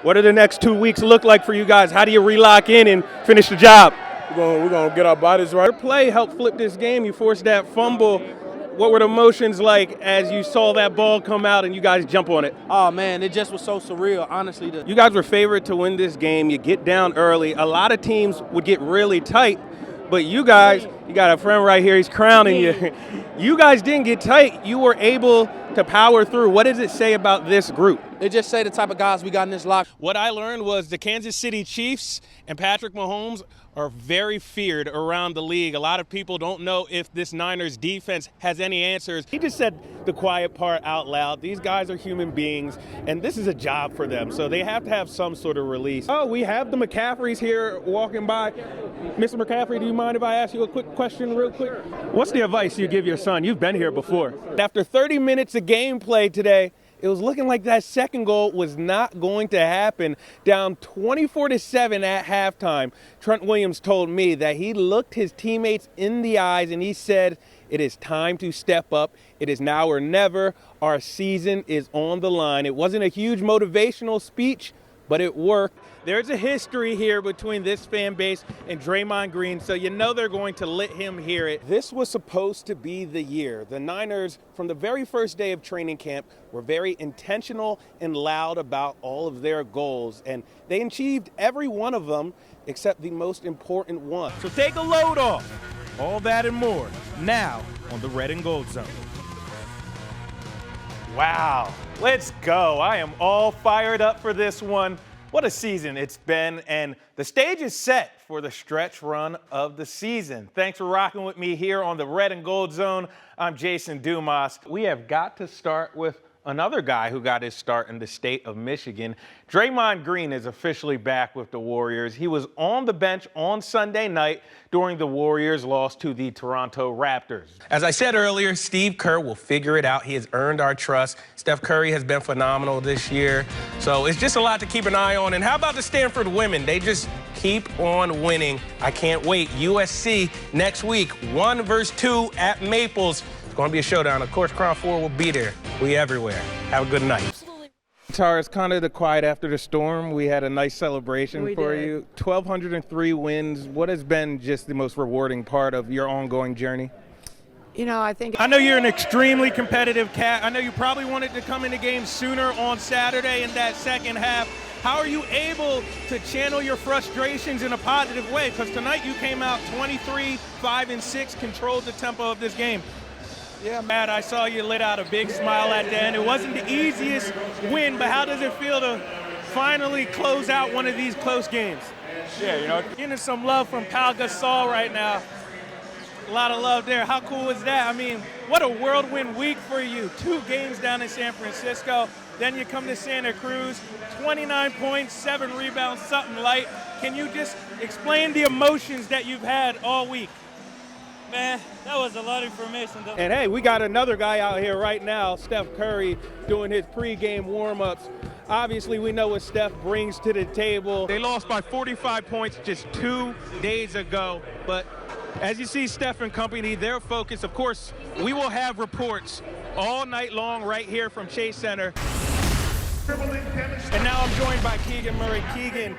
What do the next 2 weeks look like for you guys? How do you relock in and finish the job? We're gonna get our bodies right. Your play helped flip this game. You forced that fumble. What were the emotions like as you saw that ball come out and you guys jump on it? Oh, man, it just was so surreal, honestly. You guys were favored to win this game. You get down early. A lot of teams would get really tight, but you guys, you got a friend right here, he's crowning you. You guys didn't get tight. You were able to power through. What does it say about this group? They just say the type of guys we got in this locker. What I learned was the Kansas City Chiefs and Patrick Mahomes are very feared around the league. A lot of people don't know if this Niners defense has any answers. He just said the quiet part out loud. These guys are human beings, and this is a job for them, so they have to have some sort of release. Oh, we have the McCaffreys here walking by. Mr. McCaffrey, do you mind if I ask you a quick question real quick? What's the advice you give your son? You've been here before. After 30 minutes of gameplay today, it was looking like that second goal was not going to happen. Down 24-7 at halftime, Trent Williams told me that he looked his teammates in the eyes and he said, it is time to step up. It is now or never. Our season is on the line. It wasn't a huge motivational speech, but it worked. There's a history here between this fan base and Draymond Green, so you know they're going to let him hear it. This was supposed to be the year. The Niners, from the very first day of training camp, were very intentional and loud about all of their goals, and they achieved every one of them except the most important one. So take a load off. All that and more, now on the Red and Gold Zone. Wow, let's go. I am all fired up for this one. What a season it's been, and the stage is set for the stretch run of the season. Thanks for rocking with me here on the Red and Gold Zone. I'm Jason Dumas. We have got to start with another guy who got his start in the state of Michigan. Draymond Green is officially back with the Warriors. He was on the bench on Sunday night during the Warriors' loss to the Toronto Raptors. As I said earlier, Steve Kerr will figure it out. He has earned our trust. Steph Curry has been phenomenal this year. So it's just a lot to keep an eye on. And how about the Stanford women? They just keep on winning. I can't wait. USC next week, 1 versus 2 at Maples. It's going to be a showdown. Of course, Crown 4 will be there. We everywhere. Have a good night. Tara, it's kind of the quiet after the storm. We had a nice celebration for you. 1,203 wins. What has been just the most rewarding part of your ongoing journey? You know, I know you're an extremely competitive cat. I know you probably wanted to come in the game sooner on Saturday in that second half. How are you able to channel your frustrations in a positive way? Because tonight you came out 23, 5, and 6, controlled the tempo of this game. Yeah, Matt, I saw you lit out a big smile at the end. It wasn't the easiest win, but how does it feel to finally close out one of these close games? Yeah, you know, getting some love from Pal Gasol right now. A lot of love there. How cool is that? I mean, what a whirlwind week for you. 2 games down in San Francisco. Then you come to Santa Cruz, 29 points, 7 rebounds, something light. Can you just explain the emotions that you've had all week? Man, that was a lot of information. And hey, we got another guy out here right now, Steph Curry, doing his pregame warm-ups. Obviously, we know what Steph brings to the table. They lost by 45 points just 2 days ago, but as you see Steph and company, their focus, of course, we will have reports all night long right here from Chase Center. And now I'm joined by Keegan Murray. Keegan,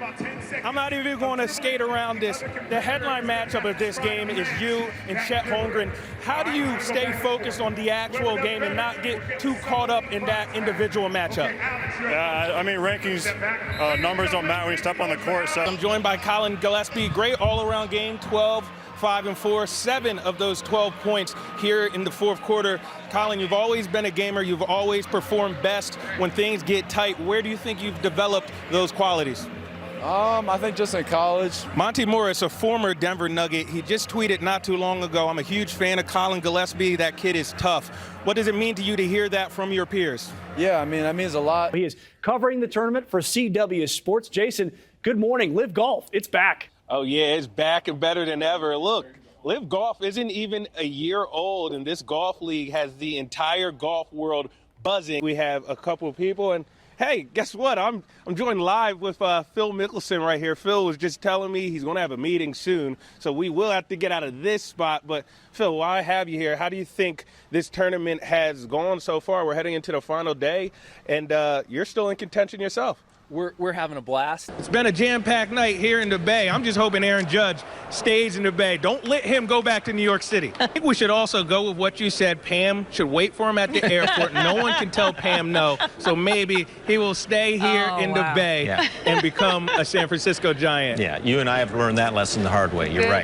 I'm not even going to skate around this. The headline matchup of this game is you and Chet Holmgren. How do you stay focused on the actual game and not get too caught up in that individual matchup? I mean, rankings, numbers don't matter when you step on the court. So I'm joined by Colin Gillespie. Great all-around game, 12, 5, and 4, 7 of those 12 points here in the fourth quarter. Colin, you've always been a gamer. You've always performed best when things get tight. Where do you think you've developed those qualities? I think just in college. Monty Morris, a former Denver Nugget, he just tweeted not too long ago, I'm a huge fan of Colin Gillespie. That kid is tough. What does it mean to you to hear that from your peers? Yeah, I mean, that means a lot. He is covering the tournament for CW Sports. Jason, good morning. Live Golf, it's back. Oh, yeah, it's back and better than ever. Look, Live Golf isn't even a year old, and this golf league has the entire golf world buzzing. We have a couple of people, and hey, guess what? I'm joined live with Phil Mickelson right here. Phil was just telling me he's going to have a meeting soon, so we will have to get out of this spot. But, Phil, while I have you here, how do you think this tournament has gone so far? We're heading into the final day, and you're still in contention yourself. we're having a blast. It's been a jam-packed night here in the Bay. I'm just hoping Aaron Judge stays in the Bay. Don't let him go back to New York City. I think we should also go with what you said. Pam should wait for him at the airport. No one can tell Pam no. So maybe he will stay here in the Bay and become a San Francisco Giant. Yeah, you and I have learned that lesson the hard way. You're right.